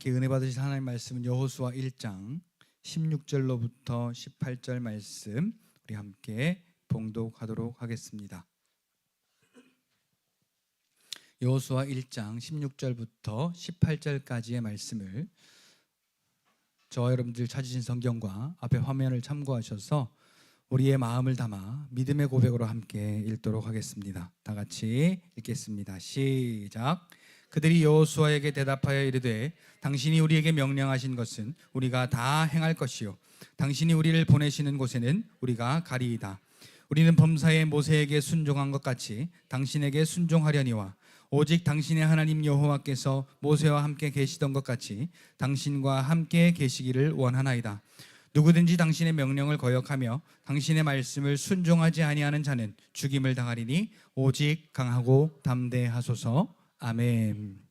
함께 은혜 받으실 하나님의 말씀은 여호수아 1장 16절로부터 18절 말씀 우리 함께 봉독하도록 하겠습니다. 여호수아 1장 16절부터 18절까지의 말씀을 저와 여러분들 찾으신 성경과 앞에 화면을 참고하셔서 우리의 마음을 담아 믿음의 고백으로 함께 읽도록 하겠습니다. 다 같이 읽겠습니다. 시작. 그들이 여호수아에게 대답하여 이르되 당신이 우리에게 명령하신 것은 우리가 다 행할 것이요 당신이 우리를 보내시는 곳에는 우리가 가리이다. 우리는 범사에 모세에게 순종한 것 같이 당신에게 순종하려니와 오직 당신의 하나님 여호와께서 모세와 함께 계시던 것 같이 당신과 함께 계시기를 원하나이다. 누구든지 당신의 명령을 거역하며 당신의 말씀을 순종하지 아니하는 자는 죽임을 당하리니 오직 강하고 담대하소서. 아멘.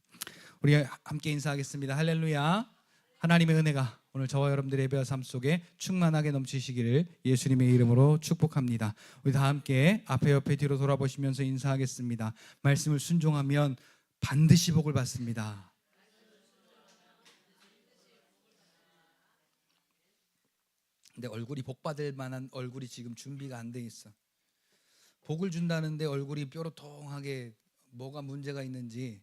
우리 함께 인사하겠습니다. 할렐루야. 하나님의 은혜가 오늘 저와 여러분들의 예배와 삶 속에 충만하게 넘치시기를 예수님의 이름으로 축복합니다. 우리 다 함께 앞에 옆에 뒤로 돌아보시면서 인사하겠습니다. 말씀을 순종하면 반드시 복을 받습니다. 근데 얼굴이 복 받을 만한 얼굴이 지금 준비가 안 돼 있어. 복을 준다는데 얼굴이 뾰로통하게 뭐가 문제가 있는지.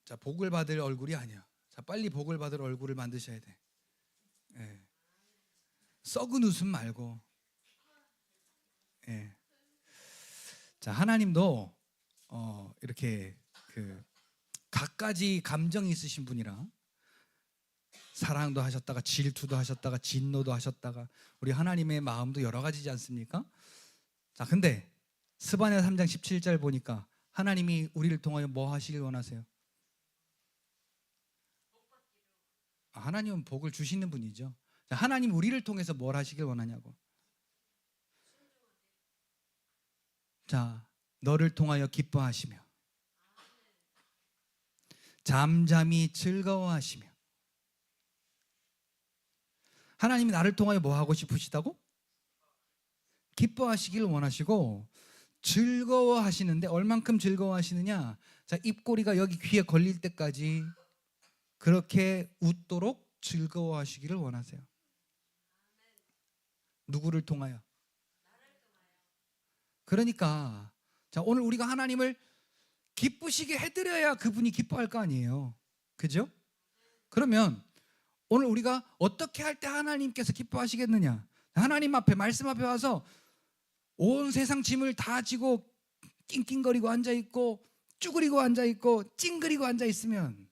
자, 복을 받을 얼굴이 아니야. 자, 빨리 복을 받을 얼굴을 만드셔야 돼. 예. 썩은 웃음 말고. 예. 자, 하나님도 이렇게 갖가지 감정이 있으신 분이라 사랑도 하셨다가 질투도 하셨다가 진노도 하셨다가 우리 하나님의 마음도 여러 가지지 않습니까? 자, 근데 스바냐 3장 17절 보니까 하나님이 우리를 통하여 뭐 하시길 원하세요? 하나님은 복을 주시는 분이죠. 자, 하나님 우리를 통해서 뭘 하시길 원하냐고. 자, 너를 통하여 기뻐하시며 잠잠히 즐거워하시며. 하나님이 나를 통하여 뭐 하고 싶으시다고? 기뻐하시길 원하시고 즐거워하시는데 얼만큼 즐거워하시느냐? 자, 입꼬리가 여기 귀에 걸릴 때까지 그렇게 웃도록 즐거워하시기를 원하세요. 누구를 통하여? 그러니까 자, 오늘 우리가 하나님을 기쁘시게 해드려야 그분이 기뻐할 거 아니에요. 그죠? 그러면 오늘 우리가 어떻게 할 때 하나님께서 기뻐하시겠느냐? 하나님 앞에 말씀 앞에 와서 온 세상 짐을 다 지고 낑낑거리고 앉아있고 쭈그리고 앉아있고 찡그리고 앉아있으면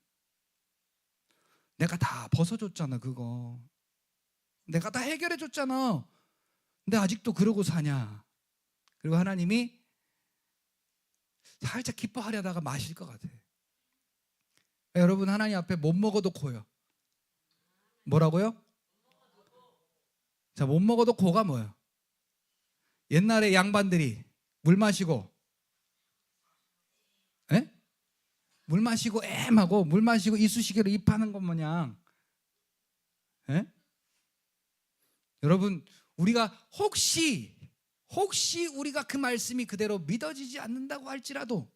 내가 다 벗어줬잖아. 그거 내가 다 해결해줬잖아. 근데 아직도 그러고 사냐? 그리고 하나님이 살짝 기뻐하려다가 마실 것 같아. 여러분, 하나님 앞에 못 먹어도 고요. 뭐라고요? 자, 못 먹어도 고가 뭐예요? 옛날에 양반들이 물 마시고 물 마시고 하고 물 마시고 이쑤시개로 입하는 것 마냥. 여러분, 우리가 혹시 우리가 그 말씀이 그대로 믿어지지 않는다고 할지라도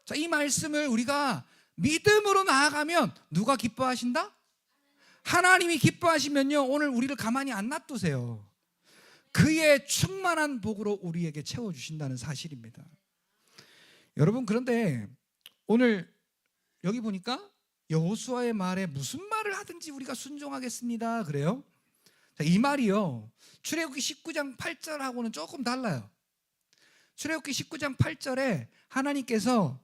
자, 이 말씀을 우리가 믿음으로 나아가면 누가 기뻐하신다? 하나님이 기뻐하시면요, 오늘 우리를 가만히 안 놔두세요. 그의 충만한 복으로 우리에게 채워주신다는 사실입니다. 여러분, 그런데 오늘 여기 보니까 여호수아의 말에 무슨 말을 하든지 우리가 순종하겠습니다 그래요. 자, 이 말이요, 출애굽기 19장 8절하고는 조금 달라요. 출애굽기 19장 8절에 하나님께서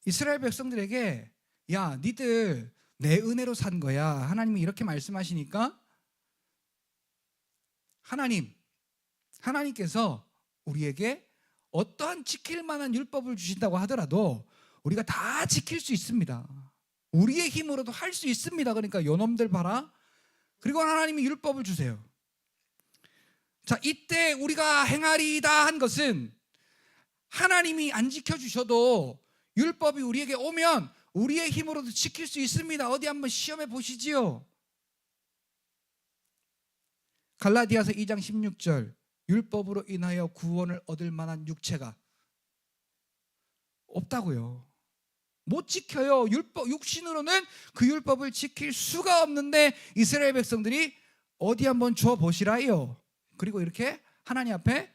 이스라엘 백성들에게 야, 니들 내 은혜로 산 거야. 하나님이 이렇게 말씀하시니까 하나님께서 우리에게 어떠한 지킬 만한 율법을 주신다고 하더라도 우리가 다 지킬 수 있습니다. 우리의 힘으로도 할 수 있습니다. 그러니까 요놈들 봐라. 그리고 하나님이 율법을 주세요. 자, 이때 우리가 행하리이다 한 것은 하나님이 안 지켜주셔도 율법이 우리에게 오면 우리의 힘으로도 지킬 수 있습니다. 어디 한번 시험해 보시지요. 갈라디아서 2장 16절, 율법으로 인하여 구원을 얻을 만한 육체가 없다고요. 못 지켜요. 율법, 육신으로는 그 율법을 지킬 수가 없는데 이스라엘 백성들이 어디 한번 줘 보시라요. 그리고 이렇게 하나님 앞에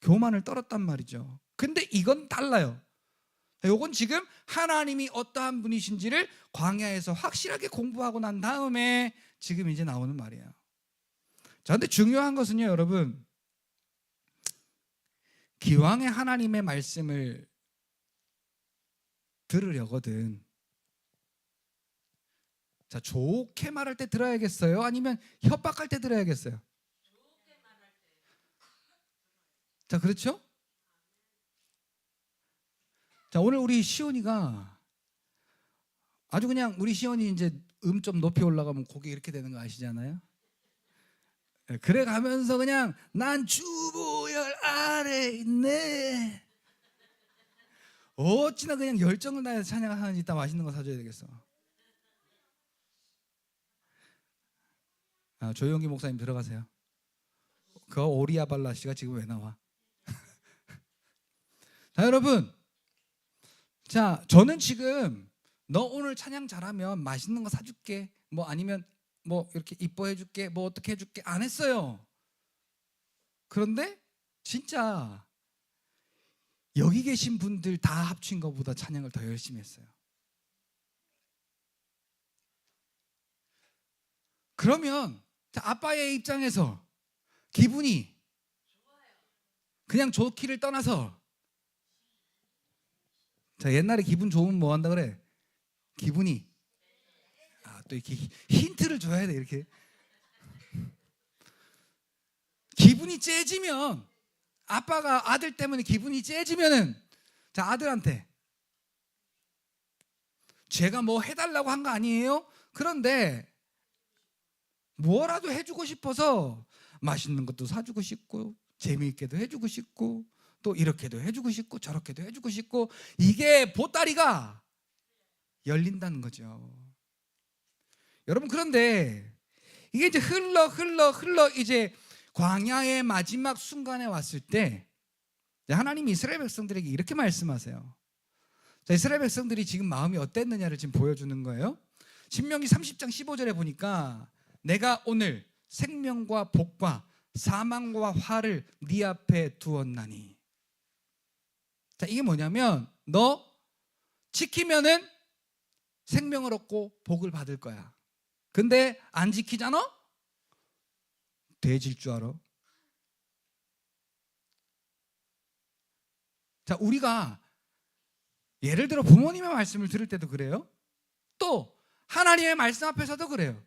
교만을 떨었단 말이죠. 근데 이건 달라요. 요건 지금 하나님이 어떠한 분이신지를 광야에서 확실하게 공부하고 난 다음에 지금 이제 나오는 말이에요. 자, 근데 중요한 것은요, 여러분, 기왕에 하나님의 말씀을 들으려거든, 자, 좋게 말할 때 들어야겠어요? 아니면 협박할 때 들어야겠어요? 자, 그렇죠? 자, 오늘 우리 시온이가 아주 그냥, 우리 시온이 이제 좀 높이 올라가면 고개 이렇게 되는 거 아시잖아요? 그래 가면서 그냥 난 주보열 아래 있네. 어찌나 그냥 열정을 다해서 찬양하는지 이따 맛있는 거 사줘야 되겠어. 조용기 목사님 들어가세요. 그 오리아발라 씨가 지금 왜 나와? 자, 여러분, 자, 저는 지금 너 오늘 찬양 잘하면 맛있는 거 사줄게, 뭐 아니면 뭐 이렇게 이뻐해 줄게, 뭐 어떻게 해줄게 안 했어요. 그런데 진짜 여기 계신 분들 다 합친 것보다 찬양을 더 열심히 했어요. 그러면 아빠의 입장에서 기분이 그냥 좋기를 떠나서, 자, 옛날에 기분 좋으면 뭐 한다 그래? 기분이, 또 이렇게 힌트를 줘야 돼. 이렇게 기분이 째지면, 아빠가 아들 때문에 기분이 째지면은, 자, 아들한테 제가 뭐 해달라고 한 거 아니에요? 그런데 뭐라도 해주고 싶어서 맛있는 것도 사주고 싶고, 재미있게도 해주고 싶고, 또 이렇게도 해주고 싶고, 저렇게도 해주고 싶고, 이게 보따리가 열린다는 거죠. 여러분, 그런데 이게 이제 흘러 이제 광야의 마지막 순간에 왔을 때 하나님이 이스라엘 백성들에게 이렇게 말씀하세요. 자, 이스라엘 백성들이 지금 마음이 어땠느냐를 지금 보여주는 거예요. 신명기 30장 15절에 보니까 내가 오늘 생명과 복과 사망과 화를 네 앞에 두었나니. 자, 이게 뭐냐면 너 지키면은 생명을 얻고 복을 받을 거야. 근데 안 지키잖아? 돼질 줄 알아? 자, 우리가 예를 들어 부모님의 말씀을 들을 때도 그래요. 또 하나님의 말씀 앞에서도 그래요.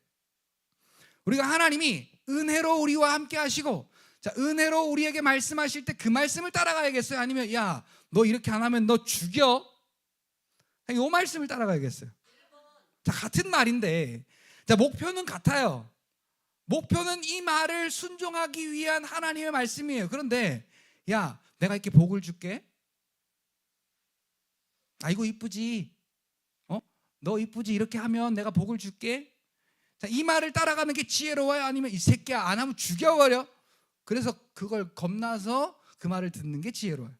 우리가 하나님이 은혜로 우리와 함께 하시고, 자, 은혜로 우리에게 말씀하실 때 그 말씀을 따라가야겠어요? 아니면 야, 너 이렇게 안 하면 너 죽여? 이 말씀을 따라가야겠어요? 자, 같은 말인데, 자, 목표는 같아요. 목표는 이 말을 순종하기 위한 하나님의 말씀이에요. 그런데 야, 내가 이렇게 복을 줄게. 아이고 이쁘지? 너 이쁘지? 이렇게 하면 내가 복을 줄게. 자, 이 말을 따라가는 게 지혜로워요? 아니면 이 새끼야 안 하면 죽여버려? 그래서 그걸 겁나서 그 말을 듣는 게 지혜로워요.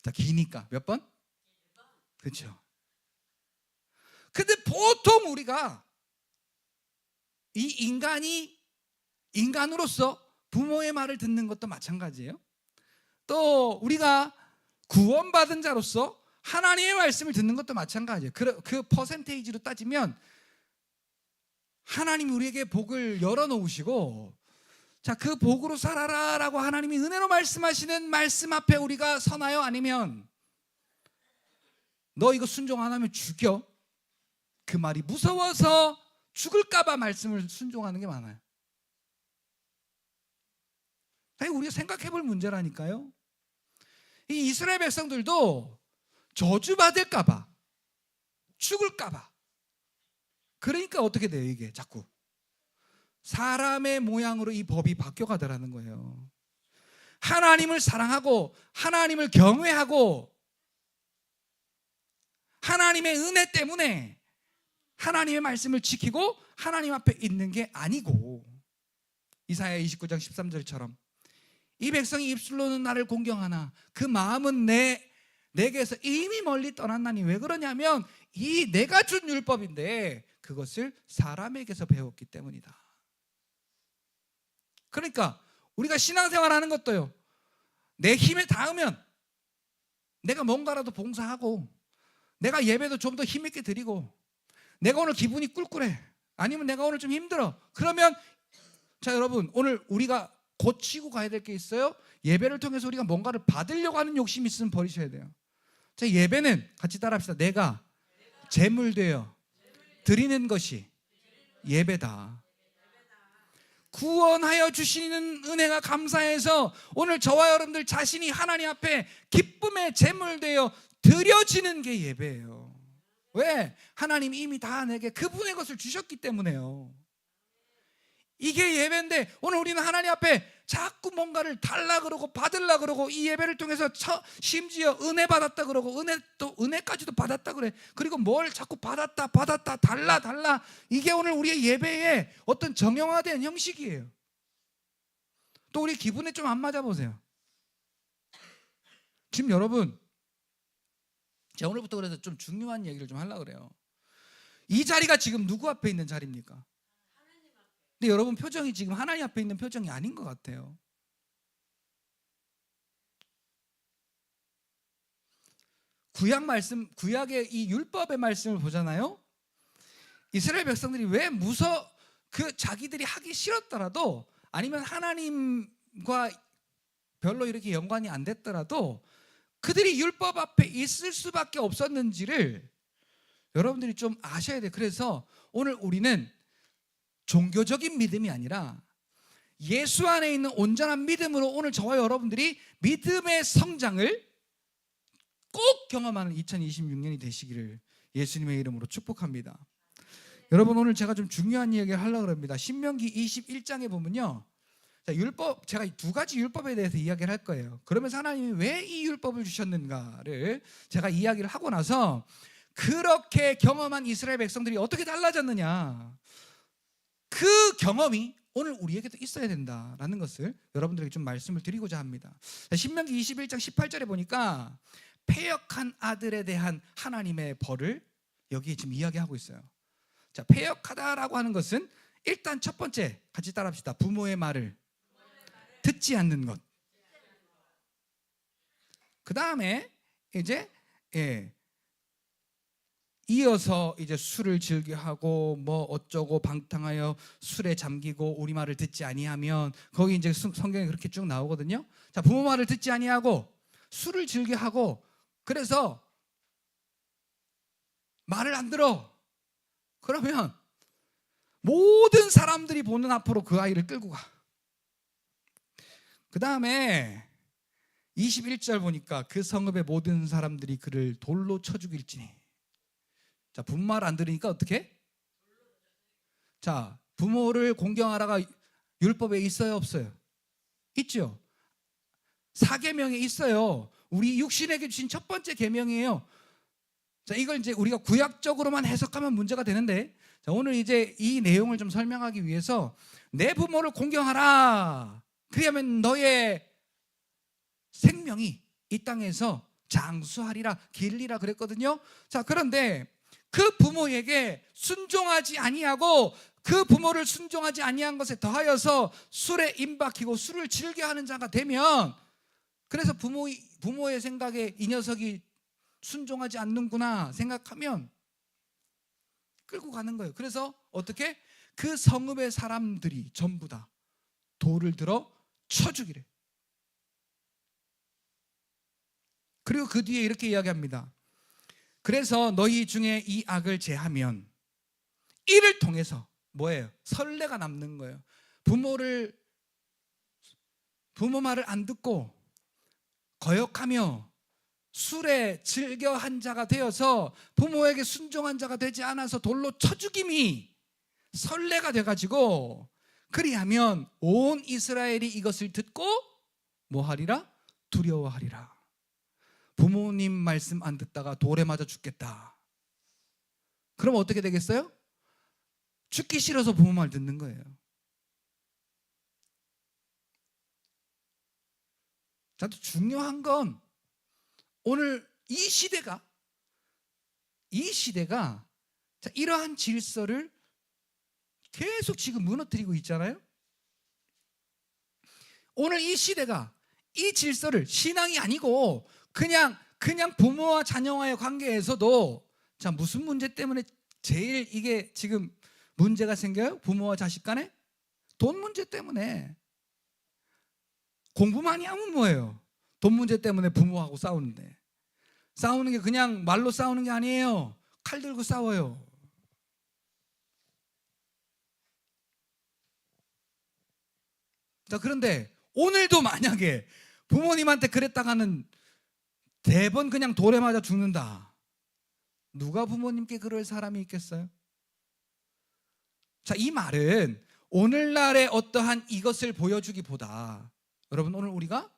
자, 기니까 몇 번? 그렇죠. 근데 보통 우리가 이 인간으로서 부모의 말을 듣는 것도 마찬가지예요. 또 우리가 구원받은 자로서 하나님의 말씀을 듣는 것도 마찬가지예요. 그 퍼센테이지로 따지면 하나님이 우리에게 복을 열어놓으시고, 자, 그 복으로 살아라 라고 하나님이 은혜로 말씀하시는 말씀 앞에 우리가 서나요? 아니면 너 이거 순종 안 하면 죽여, 그 말이 무서워서 죽을까봐 말씀을 순종하는 게 많아요. 아니, 우리가 생각해 볼 문제라니까요. 이 이스라엘 백성들도 저주받을까봐, 죽을까봐. 그러니까 어떻게 돼요? 이게 자꾸 사람의 모양으로 이 법이 바뀌어가더라는 거예요. 하나님을 사랑하고 하나님을 경외하고 하나님의 은혜 때문에 하나님의 말씀을 지키고 하나님 앞에 있는 게 아니고, 이사야 29장 13절처럼 이 백성이 입술로는 나를 공경하나 그 마음은 내 내게서 이미 멀리 떠났나니. 왜 그러냐면 이 내가 준 율법인데 그것을 사람에게서 배웠기 때문이다. 그러니까 우리가 신앙생활하는 것도요, 내 힘에 닿으면 내가 뭔가라도 봉사하고, 내가 예배도 좀 더 힘있게 드리고, 내가 오늘 기분이 꿀꿀해, 아니면 내가 오늘 좀 힘들어, 그러면 자 여러분, 오늘 우리가 고치고 가야 될 게 있어요. 예배를 통해서 우리가 뭔가를 받으려고 하는 욕심이 있으면 버리셔야 돼요. 자, 예배는 같이 따라합시다. 내가 제물되어 드리는 것이 예배다. 구원하여 주시는 은혜가 감사해서 오늘 저와 여러분들 자신이 하나님 앞에 기쁨의 제물되어 드려지는 게 예배예요. 왜? 하나님이 이미 다 내게 그분의 것을 주셨기 때문에요. 이게 예배인데 오늘 우리는 하나님 앞에 자꾸 뭔가를 달라 그러고 받으려 그러고, 이 예배를 통해서 심지어 은혜 받았다 그러고, 은혜까지도 받았다 그래. 그리고 뭘 자꾸 받았다 달라. 이게 오늘 우리의 예배의 어떤 정형화된 형식이에요. 또 우리 기분에 좀 안 맞아 보세요. 지금 여러분, 제가 오늘부터 그래서 좀 중요한 얘기를 좀 하려고 그래요. 이 자리가 지금 누구 앞에 있는 자리입니까? 근데 여러분 표정이 지금 하나님 앞에 있는 표정이 아닌 것 같아요. 구약 말씀, 구약의 이 율법의 말씀을 보잖아요. 이스라엘 백성들이 왜 자기들이 하기 싫었더라도, 아니면 하나님과 별로 이렇게 연관이 안 됐더라도 그들이 율법 앞에 있을 수밖에 없었는지를 여러분들이 좀 아셔야 돼요. 그래서 오늘 우리는 종교적인 믿음이 아니라 예수 안에 있는 온전한 믿음으로 오늘 저와 여러분들이 믿음의 성장을 꼭 경험하는 2026년이 되시기를 예수님의 이름으로 축복합니다. 여러분, 오늘 제가 좀 중요한 이야기를 하려고 합니다. 신명기 21장에 보면요, 율법, 제가 두 가지 율법에 대해서 이야기를 할 거예요. 그러면서 하나님이 왜 이 율법을 주셨는가를 제가 이야기를 하고 나서 그렇게 경험한 이스라엘 백성들이 어떻게 달라졌느냐, 그 경험이 오늘 우리에게도 있어야 된다라는 것을 여러분들에게 좀 말씀을 드리고자 합니다. 신명기 21장 18절에 보니까 패역한 아들에 대한 하나님의 벌을 여기에 지금 이야기하고 있어요. 자, 패역하다라고 하는 것은 일단 첫 번째, 같이 따라합시다. 부모의 말을 듣지 않는 것. 그 다음에 이제 이어서 이제 술을 즐겨하고 뭐 어쩌고 방탕하여 술에 잠기고 우리 말을 듣지 아니하면, 거기 이제 성경에 그렇게 쭉 나오거든요. 자, 부모 말을 듣지 아니하고 술을 즐겨하고, 그래서 말을 안 들어. 그러면 모든 사람들이 보는 앞으로 그 아이를 끌고 가. 그 다음에 21절 보니까 그 성읍의 모든 사람들이 그를 돌로 쳐 죽일지니. 자, 부모 말 안 들으니까 어떻게? 자, 부모를 공경하라가 율법에 있어요, 없어요? 있죠. 4계명에 있어요. 우리 육신에게 주신 첫 번째 계명이에요. 자, 이걸 이제 우리가 구약적으로만 해석하면 문제가 되는데, 자, 오늘 이제 이 내용을 좀 설명하기 위해서 내 부모를 공경하라. 그러면 너의 생명이 이 땅에서 장수하리라, 길리라 그랬거든요. 자, 그런데 그 부모에게 순종하지 아니하고 그 부모를 순종하지 아니한 것에 더하여서 술에 임박히고 술을 즐겨하는 자가 되면, 그래서 부모의 생각에 이 녀석이 순종하지 않는구나 생각하면 끌고 가는 거예요. 그래서 어떻게? 그 성읍의 사람들이 전부 다 돌을 들어 쳐 죽이래. 그리고 그 뒤에 이렇게 이야기합니다. 그래서 너희 중에 이 악을 제하면 이를 통해서 뭐예요? 선례가 남는 거예요. 부모 말을 안 듣고 거역하며 술에 즐겨한 자가 되어서 부모에게 순종한 자가 되지 않아서 돌로 쳐 죽임이 선례가 돼가지고, 그리하면 온 이스라엘이 이것을 듣고 뭐 하리라? 두려워하리라. 부모님 말씀 안 듣다가 돌에 맞아 죽겠다. 그럼 어떻게 되겠어요? 죽기 싫어서 부모 말 듣는 거예요. 자, 또 중요한 건 오늘 이 시대가 자, 이러한 질서를 계속 지금 무너뜨리고 있잖아요. 오늘 이 시대가 이 질서를, 신앙이 아니고 그냥 부모와 자녀와의 관계에서도 자, 무슨 문제 때문에 제일 이게 지금 문제가 생겨요? 부모와 자식 간에? 돈 문제 때문에. 공부 많이 하면 뭐예요? 돈 문제 때문에 부모하고 싸우는데. 싸우는 게 그냥 말로 싸우는 게 아니에요. 칼 들고 싸워요. 자, 그런데 오늘도 만약에 부모님한테 그랬다가는 대번 그냥 돌에 맞아 죽는다. 누가 부모님께 그럴 사람이 있겠어요? 자, 이 말은 오늘날의 어떠한 이것을 보여주기보다 여러분, 오늘 우리가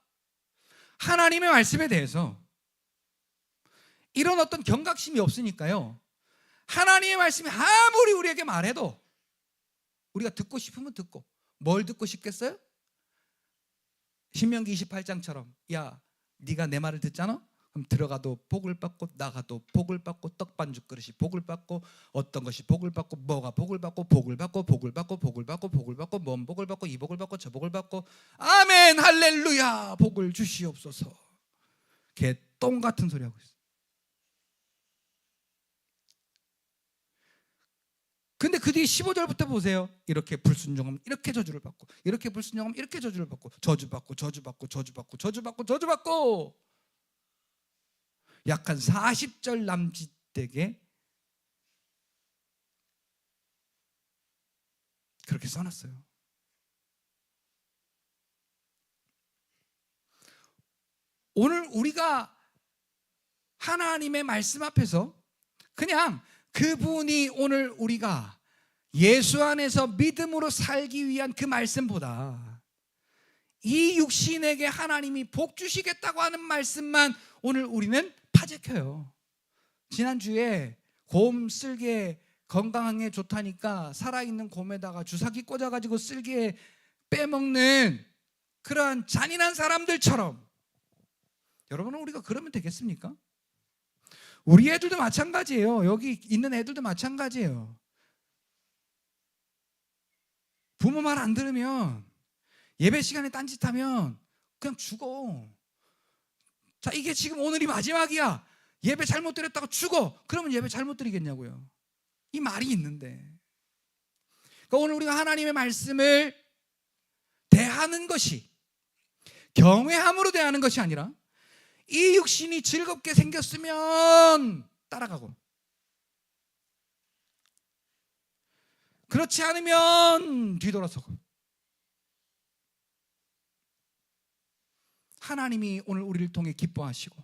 하나님의 말씀에 대해서 이런 어떤 경각심이 없으니까요, 하나님의 말씀이 아무리 우리에게 말해도 우리가 듣고 싶으면 듣고, 뭘 듣고 싶겠어요? 신명기 28장처럼 야, 네가 내 말을 듣잖아? 그럼 들어가도 복을 받고 나가도 복을 받고 떡반죽 그릇이 복을 받고 어떤 것이 복을 받고 뭐가 복을 받고 복을 받고 복을 받고 복을 받고 복을 받고 뭔 복을 받고 이 복을 받고 저 복을 받고 아멘 할렐루야 복을 주시옵소서. 개똥 같은 소리 하고 있어. 근데 그 뒤에 15절부터 보세요. 이렇게 불순종하면 이렇게 저주를 받고, 이렇게 불순종하면 이렇게 저주를 받고, 저주받고 저주받고 저주받고 저주받고 저주받고, 약한 40절 남짓되게 그렇게 써놨어요. 오늘 우리가 하나님의 말씀 앞에서 그냥 그분이 오늘 우리가 예수 안에서 믿음으로 살기 위한 그 말씀보다 이 육신에게 하나님이 복 주시겠다고 하는 말씀만 오늘 우리는 파제켜요. 지난주에 곰 쓸개 건강에 좋다니까 살아있는 곰에다가 주사기 꽂아가지고 쓸개 빼먹는 그러한 잔인한 사람들처럼, 여러분은 우리가 그러면 되겠습니까? 우리 애들도 마찬가지예요. 여기 있는 애들도 마찬가지예요. 부모 말 안 들으면, 예배 시간에 딴짓하면 그냥 죽어. 자, 이게 지금 오늘이 마지막이야. 예배 잘못 드렸다고 죽어. 그러면 예배 잘못 드리겠냐고요. 이 말이 있는데. 그러니까 오늘 우리가 하나님의 말씀을 대하는 것이 경외함으로 대하는 것이 아니라 이 육신이 즐겁게 생겼으면 따라가고, 그렇지 않으면 뒤돌아서고, 하나님이 오늘 우리를 통해 기뻐하시고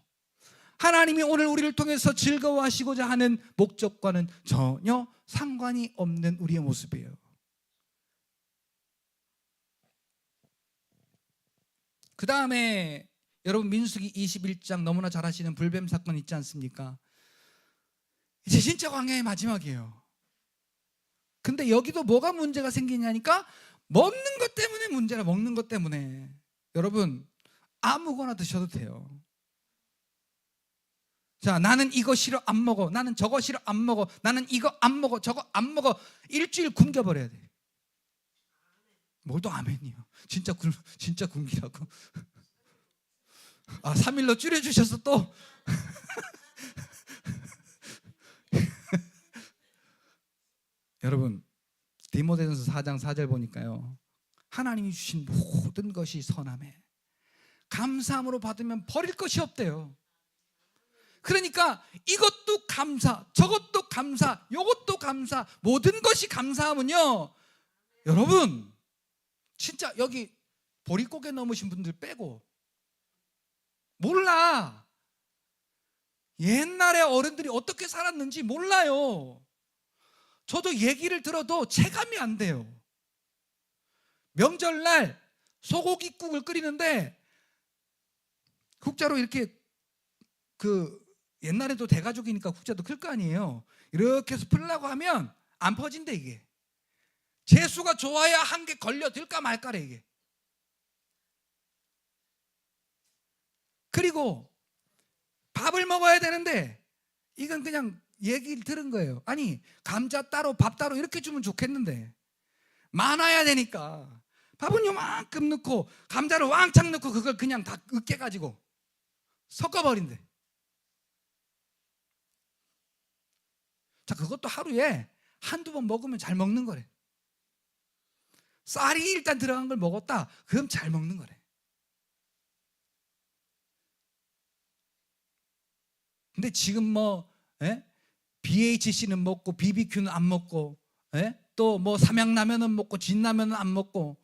하나님이 오늘 우리를 통해서 즐거워하시고자 하는 목적과는 전혀 상관이 없는 우리의 모습이에요. 그 다음에 여러분, 민수기 21장 너무나 잘 아시는 불뱀 사건 있지 않습니까? 이제 진짜 광야의 마지막이에요. 근데 여기도 뭐가 문제가 생기냐니까 먹는 것 때문에 문제라. 먹는 것 때문에. 여러분, 아무거나 드셔도 돼요. 자, 나는 이거 싫어 안 먹어, 나는 저거 싫어 안 먹어, 나는 이거 안 먹어 저거 안 먹어, 일주일 굶겨버려야 돼. 뭘 또 아멘이요. 진짜 굶기라고. 아, 3일로 줄여주셔서 또 여러분, 디모데전서 4장 4절 보니까요, 하나님이 주신 모든 것이 선함에 감사함으로 받으면 버릴 것이 없대요. 그러니까 이것도 감사, 저것도 감사, 요것도 감사, 모든 것이 감사하면요, 여러분 진짜 여기 보릿고개 넘으신 분들 빼고 몰라. 옛날에 어른들이 어떻게 살았는지 몰라요. 저도 얘기를 들어도 체감이 안 돼요. 명절날 소고기국을 끓이는데 국자로 이렇게, 옛날에도 대가족이니까 국자도 클 거 아니에요. 이렇게 해서 풀려고 하면 안 퍼진대. 이게 재수가 좋아야 한 개 걸려들까 말까래 이게. 그리고 밥을 먹어야 되는데 이건 그냥 얘기를 들은 거예요. 아니 감자 따로 밥 따로 이렇게 주면 좋겠는데 많아야 되니까 밥은 요만큼 넣고 감자를 왕창 넣고 그걸 그냥 다 으깨가지고 섞어버린대. 자, 그것도 하루에 한두 번 먹으면 잘 먹는 거래. 쌀이 일단 들어간 걸 먹었다, 그럼 잘 먹는 거래. 근데 지금 뭐 BHC는 먹고 BBQ는 안 먹고 또 뭐 삼양라면은 먹고 진라면은 안 먹고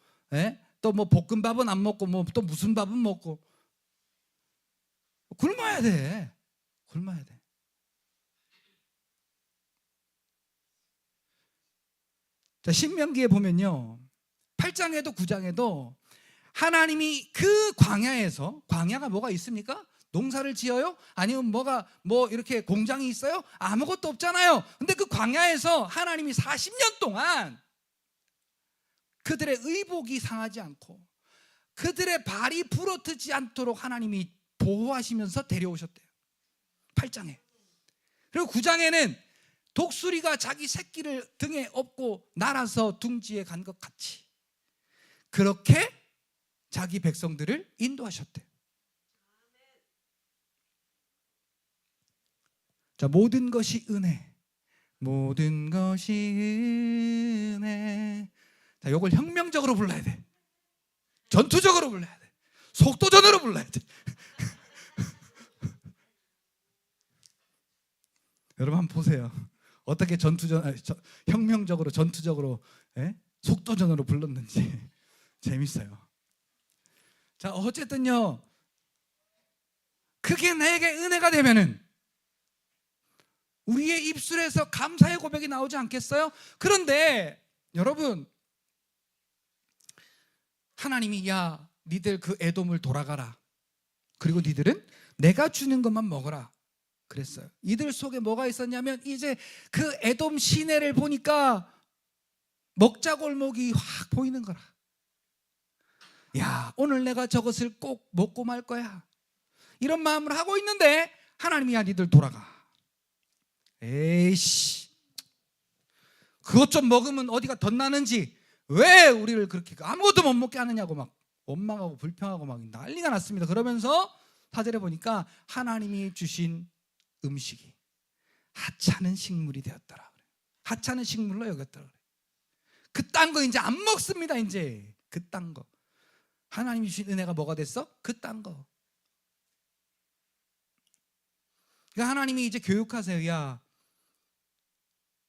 또 뭐 볶음밥은 안 먹고 뭐 또 무슨 밥은 먹고 굶어야 돼. 굶어야 돼. 자, 신명기에 보면요 8장에도 9장에도 하나님이 그 광야에서, 광야가 뭐가 있습니까? 농사를 지어요? 아니면 뭐 이렇게 공장이 있어요? 아무것도 없잖아요. 근데 그 광야에서 하나님이 40년 동안 그들의 의복이 상하지 않고 그들의 발이 부러뜨지 않도록 하나님이 보호하시면서 데려오셨대요. 8장에. 그리고 9장에는 독수리가 자기 새끼를 등에 업고 날아서 둥지에 간 것 같이 그렇게 자기 백성들을 인도하셨대요. 자, 모든 것이 은혜, 모든 것이 은혜. 자, 이걸 혁명적으로 불러야 돼. 전투적으로 불러야 돼. 속도전으로 불러야 돼. 여러분 한번 보세요. 어떻게 혁명적으로 전투적으로 속도전으로 불렀는지 재밌어요. 자, 어쨌든요 그게 나에게 은혜가 되면은 우리의 입술에서 감사의 고백이 나오지 않겠어요? 그런데 여러분, 하나님이 야 니들 그 에돔을 돌아가라, 그리고 니들은 내가 주는 것만 먹어라 그랬어요. 이들 속에 뭐가 있었냐면 이제 그 에돔 시내를 보니까 먹자골목이 확 보이는 거라. 야, 오늘 내가 저것을 꼭 먹고 말 거야, 이런 마음을 하고 있는데 하나님이 야 니들 돌아가. 에이씨, 그것 좀 먹으면 어디가 덧나는지 왜 우리를 그렇게 아무것도 못 먹게 하느냐고 막 원망하고 불평하고 막 난리가 났습니다. 그러면서 4절에 보니까 하나님이 주신 음식이 하찮은 식물이 되었더라. 하찮은 식물로 여겼더라. 그딴 거 이제 안 먹습니다. 이제 그딴 거. 하나님이 주신 은혜가 뭐가 됐어? 그딴 거. 그러니까 하나님이 이제 교육하세요. 야,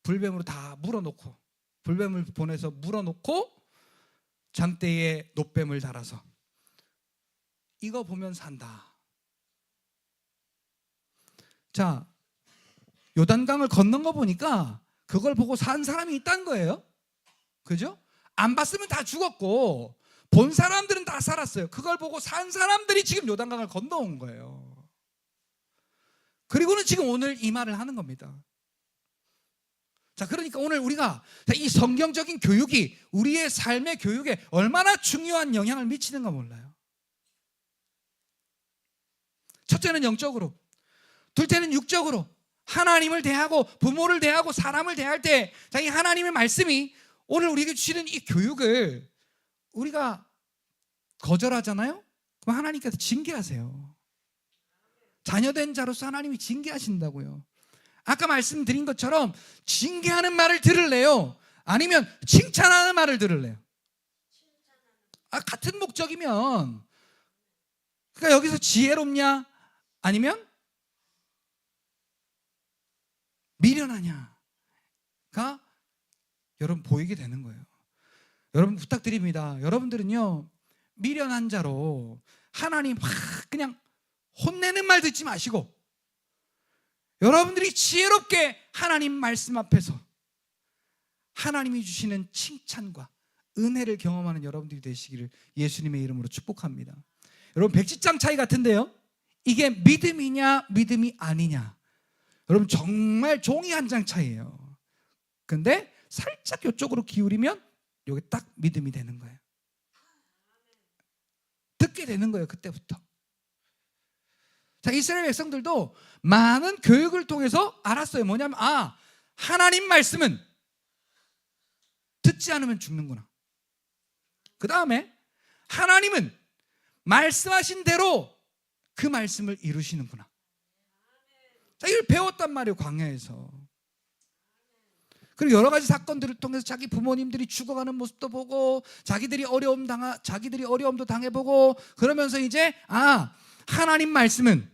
불뱀으로 다 물어놓고, 불뱀을 보내서 물어놓고 장대에 놋뱀을 달아서 이거 보면 산다. 자, 요단강을 건넌 거 보니까 그걸 보고 산 사람이 있다는 거예요. 그죠? 안 봤으면 다 죽었고 본 사람들은 다 살았어요. 그걸 보고 산 사람들이 지금 요단강을 건너온 거예요. 그리고는 지금 오늘 이 말을 하는 겁니다. 자, 그러니까 오늘 우리가 이 성경적인 교육이 우리의 삶의 교육에 얼마나 중요한 영향을 미치는가 몰라요. 첫째는 영적으로, 둘째는 육적으로 하나님을 대하고 부모를 대하고 사람을 대할 때 이 하나님의 말씀이 오늘 우리에게 주시는 이 교육을 우리가 거절하잖아요? 그럼 하나님께서 징계하세요. 자녀된 자로서 하나님이 징계하신다고요. 아까 말씀드린 것처럼 징계하는 말을 들을래요? 아니면 칭찬하는 말을 들을래요? 같은 목적이면, 그러니까 여기서 지혜롭냐 아니면 미련하냐가 여러분 보이게 되는 거예요. 여러분 부탁드립니다. 여러분들은요 미련한 자로 하나님 막 그냥 혼내는 말 듣지 마시고 여러분들이 지혜롭게 하나님 말씀 앞에서 하나님이 주시는 칭찬과 은혜를 경험하는 여러분들이 되시기를 예수님의 이름으로 축복합니다. 여러분 백지장 차이 같은데요, 이게 믿음이냐 믿음이 아니냐, 여러분 정말 종이 한 장 차이예요. 근데 살짝 이쪽으로 기울이면 이게 딱 믿음이 되는 거예요. 듣게 되는 거예요. 그때부터. 자, 이스라엘 백성들도 많은 교육을 통해서 알았어요. 뭐냐면 하나님 말씀은 듣지 않으면 죽는구나. 그 다음에 하나님은 말씀하신 대로 그 말씀을 이루시는구나. 자, 이걸 배웠단 말이에요, 광야에서. 그리고 여러 가지 사건들을 통해서 자기 부모님들이 죽어가는 모습도 보고 자기들이 어려움도 당해보고 그러면서 이제 하나님 말씀은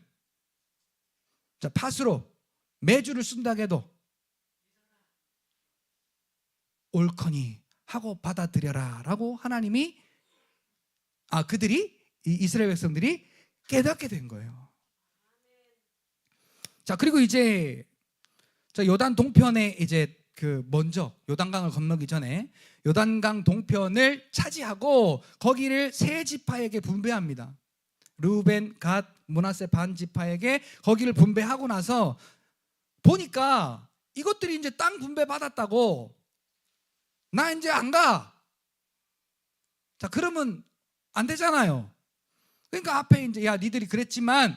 자, 팥으로 매주를 쓴다고 해도 옳거니 하고 받아들여라 라고 하나님이 이 이스라엘 백성들이 깨닫게 된 거예요. 자, 그리고 이제 요단 동편에 이제 먼저 요단강을 건너기 전에 요단강 동편을 차지하고 거기를 세 지파에게 분배합니다. 르우벤, 갓, 므낫세 반 지파에게 거기를 분배하고 나서 보니까 이것들이 이제 땅 분배 받았다고 나 이제 안 가. 자, 그러면 안 되잖아요. 그러니까 앞에 이제 니들이 그랬지만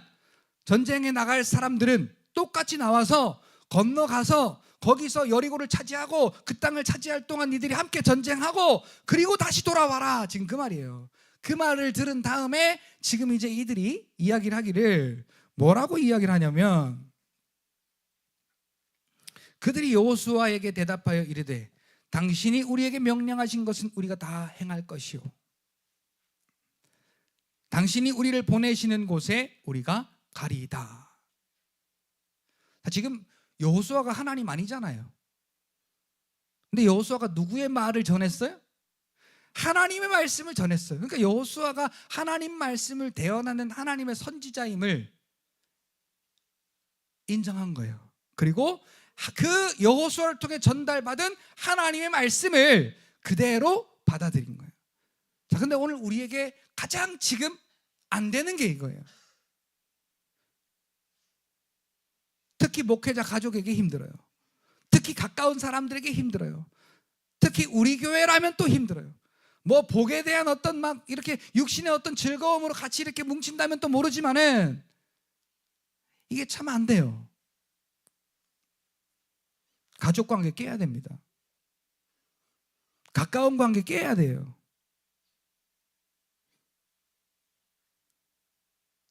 전쟁에 나갈 사람들은 똑같이 나와서 건너가서 거기서 여리고를 차지하고 그 땅을 차지할 동안 니들이 함께 전쟁하고 그리고 다시 돌아와라. 지금 그 말이에요. 그 말을 들은 다음에 지금 이제 이들이 이야기를 하기를 뭐라고 이야기를 하냐면 그들이 여호수아에게 대답하여 이르되 당신이 우리에게 명령하신 것은 우리가 다 행할 것이요 당신이 우리를 보내시는 곳에 우리가 가리이다. 지금 여호수아가 하나님 아니잖아요. 근데 여호수아가 누구의 말을 전했어요? 하나님의 말씀을 전했어요. 그러니까 여호수아가 하나님 말씀을 대언하는 하나님의 선지자임을 인정한 거예요. 그리고 그 여호수아를 통해 전달받은 하나님의 말씀을 그대로 받아들인 거예요. 자, 근데 오늘 우리에게 가장 지금 안 되는 게 이거예요. 특히 목회자 가족에게 힘들어요. 특히 가까운 사람들에게 힘들어요. 특히 우리 교회라면 또 힘들어요. 뭐 복에 대한 어떤 막 이렇게 육신의 어떤 즐거움으로 같이 이렇게 뭉친다면 또 모르지만은 이게 참 안 돼요. 가족 관계 깨야 됩니다. 가까운 관계 깨야 돼요.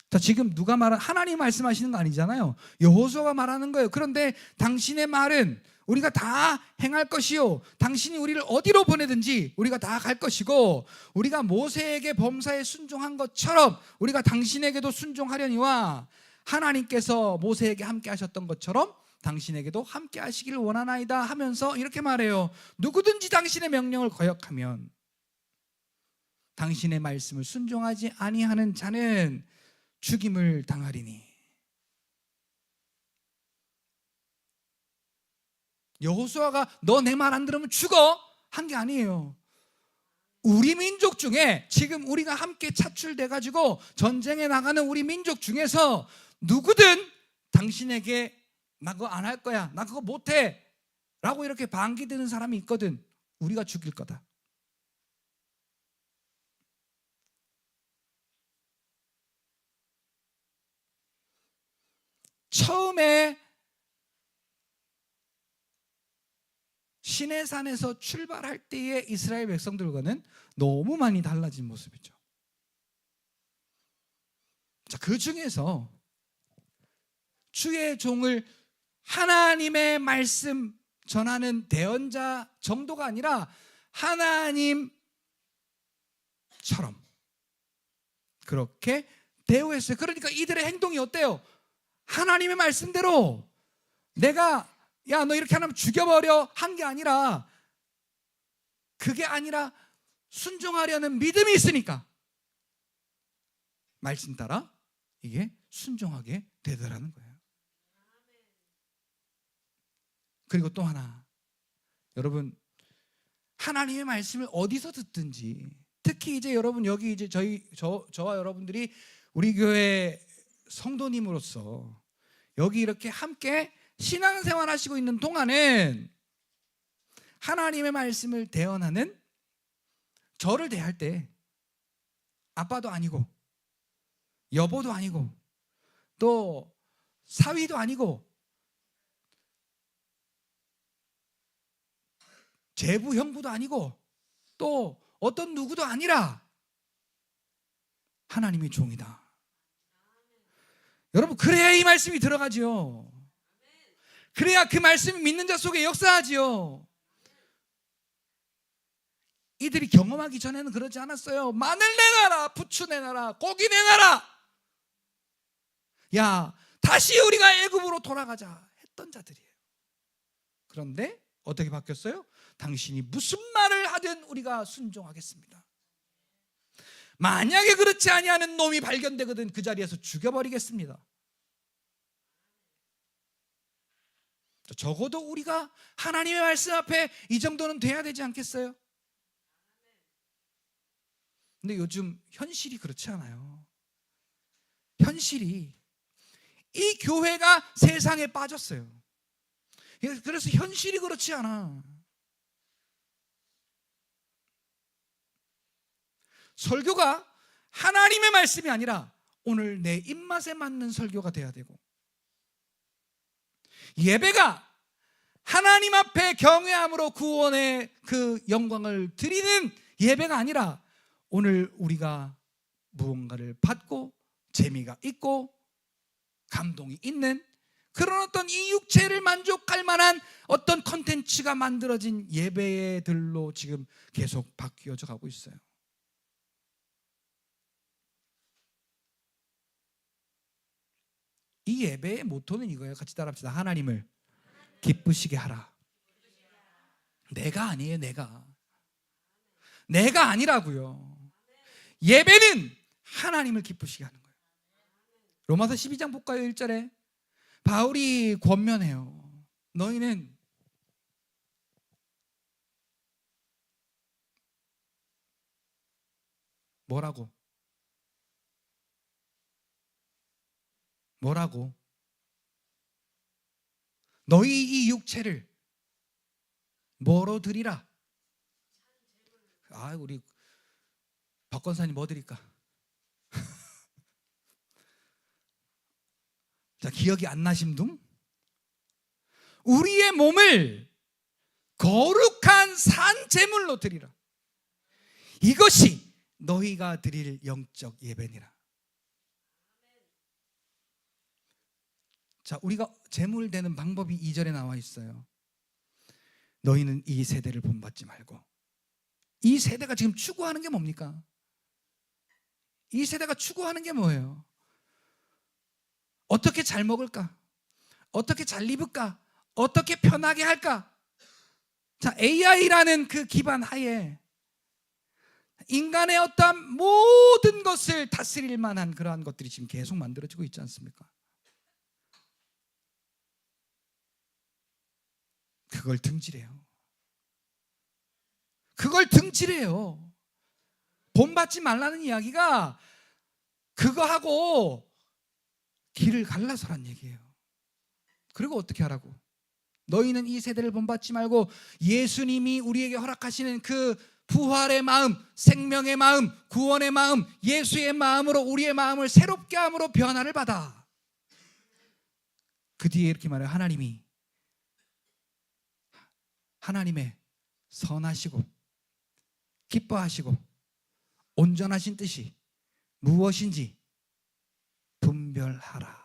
자, 지금 누가 하나님 말씀하시는 거 아니잖아요. 여호수아가 말하는 거예요. 그런데 당신의 말은 우리가 다 행할 것이요 당신이 우리를 어디로 보내든지 우리가 다 갈 것이고 우리가 모세에게 범사에 순종한 것처럼 우리가 당신에게도 순종하려니와 하나님께서 모세에게 함께 하셨던 것처럼 당신에게도 함께 하시기를 원하나이다 하면서 이렇게 말해요. 누구든지 당신의 명령을 거역하면 당신의 말씀을 순종하지 아니하는 자는 죽임을 당하리니. 여호수아가 너 내 말 안 들으면 죽어 한 게 아니에요. 우리 민족 중에 지금 우리가 함께 차출돼 가지고 전쟁에 나가는 우리 민족 중에서 누구든 당신에게 나 그거 안 할 거야, 나 그거 못해 라고 이렇게 반기 드는 사람이 있거든. 우리가 죽일 거다. 처음에 시내산에서 출발할 때의 이스라엘 백성들과는 너무 많이 달라진 모습이죠. 자, 그 중에서 주의 종을 하나님의 말씀 전하는 대언자 정도가 아니라 하나님처럼 그렇게 대우했어요. 그러니까 이들의 행동이 어때요? 하나님의 말씀대로 내가 야 너 이렇게 하면 죽여버려 한 게 아니라 그게 아니라 순종하려는 믿음이 있으니까 말씀 따라 이게 순종하게 되더라는 거예요. 그리고 또 하나, 여러분 하나님의 말씀을 어디서 듣든지 특히 이제 여러분 여기 이제 저와 여러분들이 우리 교회 성도님으로서 여기 이렇게 함께 신앙생활 하시고 있는 동안은 하나님의 말씀을 대언하는 저를 대할 때 아빠도 아니고 여보도 아니고 또 사위도 아니고 제부 형부도 아니고 또 어떤 누구도 아니라 하나님의 종이다. 여러분, 그래야 이 말씀이 들어가지요. 그래야 그 말씀이 믿는 자 속에 역사하지요. 이들이 경험하기 전에는 그러지 않았어요. 마늘 내놔라, 부추 내놔라, 고기 내놔라, 야 다시 우리가 애굽으로 돌아가자 했던 자들이에요. 그런데 어떻게 바뀌었어요? 당신이 무슨 말을 하든 우리가 순종하겠습니다. 만약에 그렇지 아니하는 놈이 발견되거든 그 자리에서 죽여버리겠습니다. 적어도 우리가 하나님의 말씀 앞에 이 정도는 돼야 되지 않겠어요? 근데 요즘 현실이 그렇지 않아요. 현실이 이 교회가 세상에 빠졌어요. 그래서 현실이 그렇지 않아. 설교가 하나님의 말씀이 아니라 오늘 내 입맛에 맞는 설교가 돼야 되고, 예배가 하나님 앞에 경외함으로 구원의 그 영광을 드리는 예배가 아니라 오늘 우리가 무언가를 받고 재미가 있고 감동이 있는 그런 어떤 이 육체를 만족할 만한 어떤 컨텐츠가 만들어진 예배들로 지금 계속 바뀌어져 가고 있어요. 이 예배의 모토는 이거예요. 같이 따라합시다. 하나님을 기쁘시게 하라. 내가 아니에요. 내가 아니라고요. 예배는 하나님을 기쁘시게 하는 거예요. 로마서 12장 볼까요? 1절에 바울이 권면해요. 너희는 뭐라고? 너희 이 육체를 뭐로 드리라? 우리 박 권사님 뭐 드릴까? 자, 기억이 안 나심 둥? 우리의 몸을 거룩한 산 제물로 드리라. 이것이 너희가 드릴 영적 예배니라. 자, 우리가 제물 되는 방법이 2절에 나와 있어요. 너희는 이 세대를 본받지 말고. 이 세대가 지금 추구하는 게 뭡니까? 이 세대가 추구하는 게 뭐예요? 어떻게 잘 먹을까? 어떻게 잘 입을까? 어떻게 편하게 할까? 자, AI라는 그 기반 하에 인간의 어떤 모든 것을 다스릴 만한 그러한 것들이 지금 계속 만들어지고 있지 않습니까? 그걸 등지래요. 본받지 말라는 이야기가 그거하고 길을 갈라서란 얘기예요. 그리고 어떻게 하라고? 너희는 이 세대를 본받지 말고 예수님이 우리에게 허락하시는 그 부활의 마음, 생명의 마음, 구원의 마음, 예수의 마음으로 우리의 마음을 새롭게 함으로 변화를 받아. 그 뒤에 이렇게 말해요. 하나님의 선하시고 기뻐하시고 온전하신 뜻이 무엇인지 분별하라.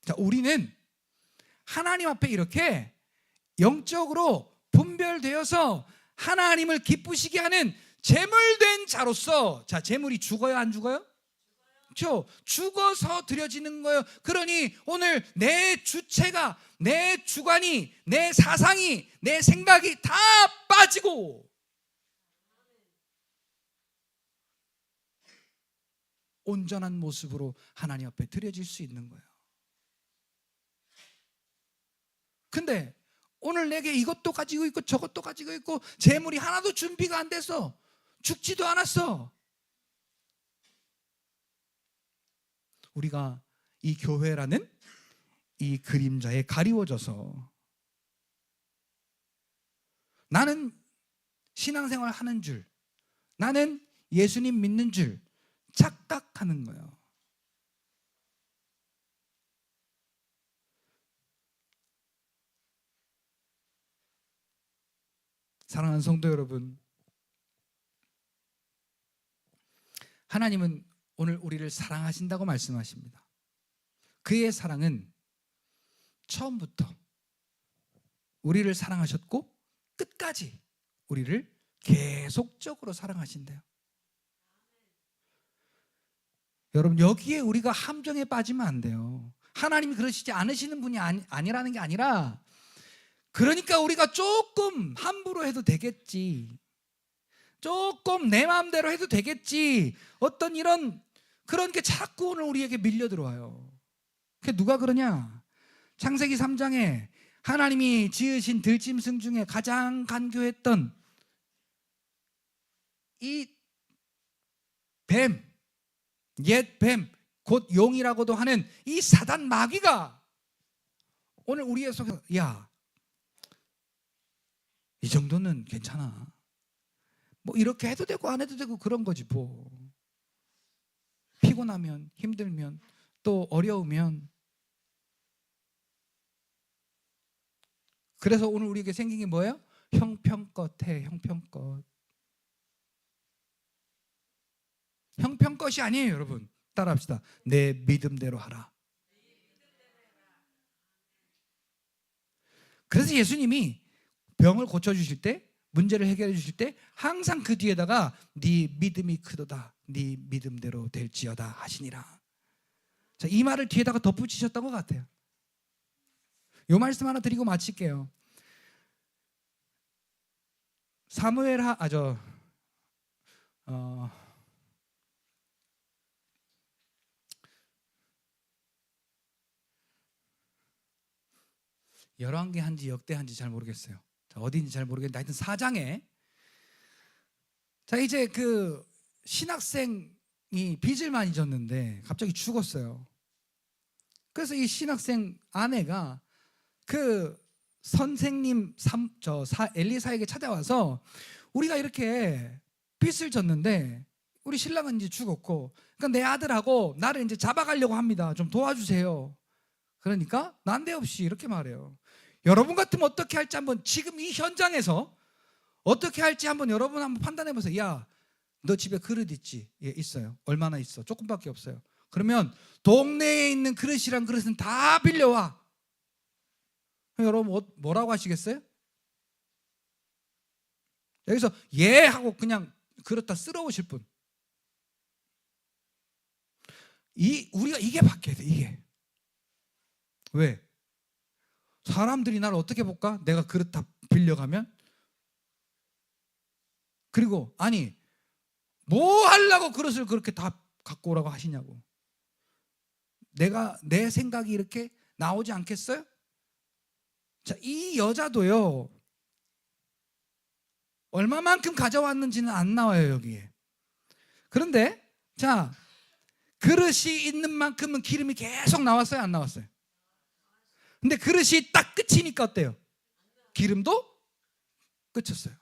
자, 우리는 하나님 앞에 이렇게 영적으로 분별되어서 하나님을 기쁘시게 하는 제물된 자로서, 자, 제물이 죽어요, 안 죽어요? 그렇죠? 죽어서 드려지는 거예요. 그러니 오늘 내 주체가, 내 주관이, 내 사상이, 내 생각이 다 빠지고 온전한 모습으로 하나님 앞에 드려질 수 있는 거예요. 근데 오늘 내게 이것도 가지고 있고 저것도 가지고 있고 재물이 하나도 준비가 안 돼서 죽지도 않았어. 우리가 이 교회라는 이 그림자에 가리워져서 나는 신앙생활 하는 줄, 나는 예수님 믿는 줄 착각하는 거예요. 사랑하는 성도 여러분, 하나님은 오늘 우리를 사랑하신다고 말씀하십니다. 그의 사랑은 처음부터 우리를 사랑하셨고 끝까지 우리를 계속적으로 사랑하신대요. 여러분, 여기에 우리가 함정에 빠지면 안 돼요. 하나님이 그러시지 않으시는 분이 아니라는 게 아니라, 그러니까 우리가 조금 함부로 해도 되겠지, 조금 내 마음대로 해도 되겠지, 어떤 그런 게 자꾸 오늘 우리에게 밀려 들어와요. 그게 누가 그러냐? 창세기 3장에 하나님이 지으신 들짐승 중에 가장 간교했던 이 뱀, 옛 뱀, 곧 용이라고도 하는 이 사단 마귀가 오늘 우리의 속에서, 야, 이 정도는 괜찮아, 뭐 이렇게 해도 되고 안 해도 되고 그런 거지 뭐. 피곤하면, 힘들면, 또 어려우면. 그래서 오늘 우리에게 생긴 게 뭐예요? 형편껏 해, 형편껏. 형편껏이 아니에요, 여러분. 따라합시다. 내 믿음대로 하라. 그래서 예수님이 병을 고쳐주실 때, 문제를 해결해 주실 때 항상 그 뒤에다가 네 믿음이 크도다, 네 믿음대로 될지어다 하시니라. 자, 이 말을 뒤에다가 덧붙이셨던 것 같아요. 요 말씀 하나 드리고 마칠게요. 열왕기한지 역대한지 잘 모르겠어요. 자, 어디인지 잘 모르겠는데 하여튼 4장에, 자, 이제 그 신학생이 빚을 많이 졌는데 갑자기 죽었어요. 그래서 이 신학생 아내가 그 선생님 엘리사에게 찾아와서, 우리가 이렇게 빚을 졌는데 우리 신랑은 이제 죽었고, 그러니까 내 아들하고 나를 이제 잡아가려고 합니다. 좀 도와주세요. 그러니까 난데없이 이렇게 말해요. 여러분 같으면 어떻게 할지 한번, 지금 이 현장에서 어떻게 할지 한번 여러분 한번 판단해 보세요. 야, 너 집에 그릇 있지? 예, 있어요. 얼마나 있어? 조금밖에 없어요. 그러면 동네에 있는 그릇이랑 그릇은 다 빌려와. 여러분 뭐라고 하시겠어요? 여기서 예 하고 그냥 그릇 다 쓸어 오실 분. 우리가 이게 바뀌어야 돼, 이게. 왜? 사람들이 나를 어떻게 볼까? 내가 그릇 다 빌려가면? 그리고 아니, 뭐 하려고 그릇을 그렇게 다 갖고 오라고 하시냐고. 내 생각이 이렇게 나오지 않겠어요? 자, 이 여자도요, 얼마만큼 가져왔는지는 안 나와요, 여기에. 그런데 자, 그릇이 있는 만큼은 기름이 계속 나왔어요, 안 나왔어요? 근데 그릇이 딱 끝이니까 어때요? 기름도 끝이었어요.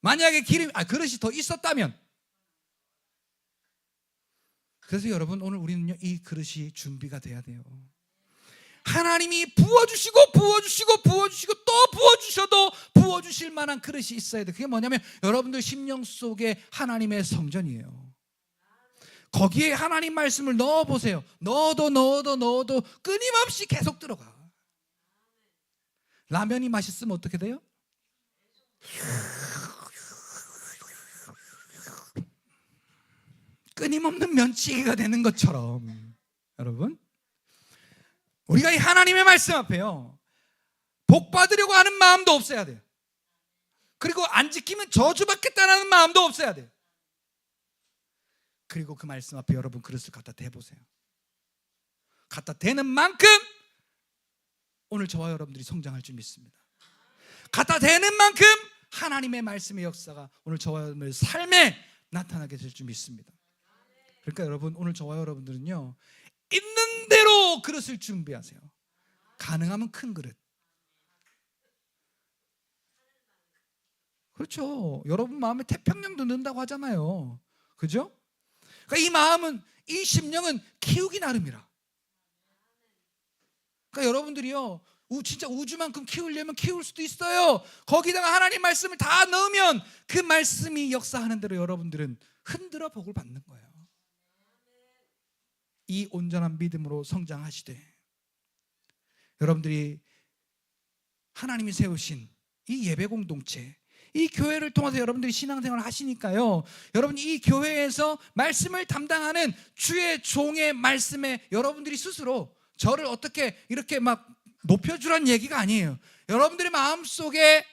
만약에 그릇이 더 있었다면. 그래서 여러분, 오늘 우리는요, 이 그릇이 준비가 돼야 돼요. 하나님이 부어주시고 부어주시고 부어주시고 또 부어주셔도 부어주실 만한 그릇이 있어야 돼. 그게 뭐냐면 여러분들 심령 속에 하나님의 성전이에요. 거기에 하나님 말씀을 넣어보세요. 넣어도 끊임없이 계속 들어가. 라면이 맛있으면 어떻게 돼요? 끊임없는 면치기가 되는 것처럼, 여러분, 우리가 이 하나님의 말씀 앞에요, 복 받으려고 하는 마음도 없어야 돼요. 그리고 안 지키면 저주받겠다는 마음도 없어야 돼요. 그리고 그 말씀 앞에 여러분 그릇을 갖다 대보세요. 갖다 대는 만큼 오늘 저와 여러분들이 성장할 줄 믿습니다. 갖다 대는 만큼 하나님의 말씀의 역사가 오늘 저와 여러분의 삶에 나타나게 될 줄 믿습니다. 그러니까 여러분, 오늘 저와 여러분들은요, 있는 대로 그릇을 준비하세요. 가능하면 큰 그릇. 그렇죠. 여러분 마음에 태평양도 는다고 하잖아요. 그죠? 그러니까 이 마음은, 이 심령은 키우기 나름이라. 그러니까 여러분들이요, 진짜 우주만큼 키우려면 키울 수도 있어요. 거기다가 하나님 말씀을 다 넣으면 그 말씀이 역사하는 대로 여러분들은 흔들어 복을 받는 거예요. 이 온전한 믿음으로 성장하시되, 여러분들이 하나님이 세우신 이 예배 공동체, 이 교회를 통해서 여러분들이 신앙생활을 하시니까요, 여러분 이 교회에서 말씀을 담당하는 주의 종의 말씀에 여러분들이 스스로 저를 어떻게 이렇게 막 높여주라는 얘기가 아니에요. 여러분들의 마음속에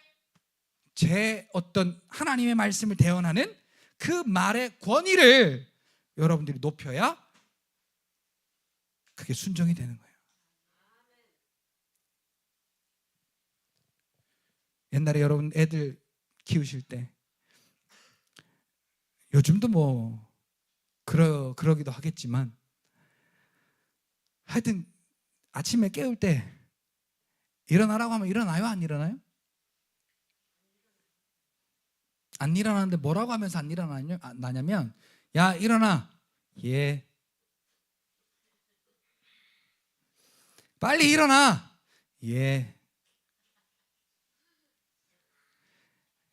제 어떤 하나님의 말씀을 대언하는 그 말의 권위를 여러분들이 높여야 그게 순종이 되는 거예요. 옛날에 여러분 애들 키우실 때, 요즘도 뭐 그러기도 하겠지만, 하여튼 아침에 깨울 때 일어나라고 하면 일어나요? 안 일어나요? 안 일어나는데 뭐라고 하면서 안 일어나냐면, 야 일어나. 예. 빨리 일어나. 예.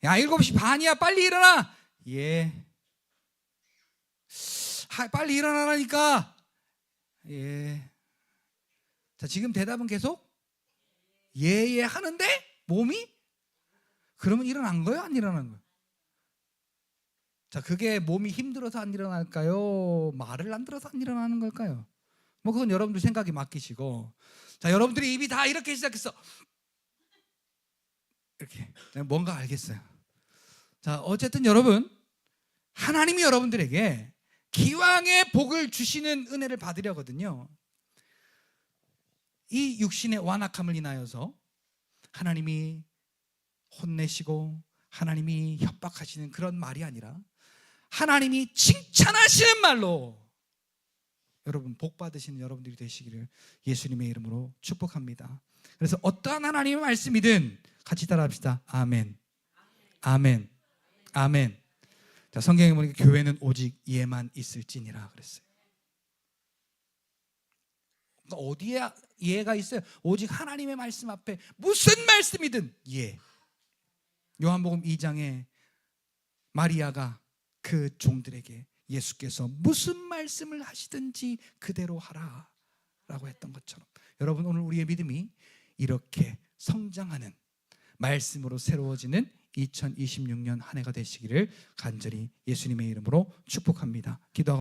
야 7시 반이야. 빨리 일어나. 예. 빨리 일어나라니까. 예. 자, 지금 대답은 계속 예예 하는데 몸이, 그러면 일어난 거예요? 안 일어난 거예요? 자, 그게 몸이 힘들어서 안 일어날까요? 말을 안 들어서 안 일어나는 걸까요? 뭐 그건 여러분들 생각에 맡기시고, 자, 여러분들이 입이 다 이렇게 시작했어. 이렇게 뭔가 알겠어요. 자, 어쨌든 여러분, 하나님이 여러분들에게 기왕의 복을 주시는 은혜를 받으려거든요. 이 육신의 완악함을 인하여서 하나님이 혼내시고 하나님이 협박하시는 그런 말이 아니라, 하나님이 칭찬하시는 말로 여러분 복 받으시는 여러분들이 되시기를 예수님의 이름으로 축복합니다. 그래서 어떠한 하나님의 말씀이든 같이 따라합시다. 아멘, 아멘, 아멘. 자, 성경에 보니까 교회는 오직 예만 있을지니라 그랬어요. 그러니까 어디에 예가 있어요? 오직 하나님의 말씀 앞에 무슨 말씀이든 예. 요한복음 2장에 마리아가 그 종들에게 예수께서 무슨 말씀을 하시든지 그대로 하라 라고 했던 것처럼, 여러분 오늘 우리의 믿음이 이렇게 성장하는, 말씀으로 새로워지는 2026년 한 해가 되시기를 간절히 예수님의 이름으로 축복합니다. 기도하고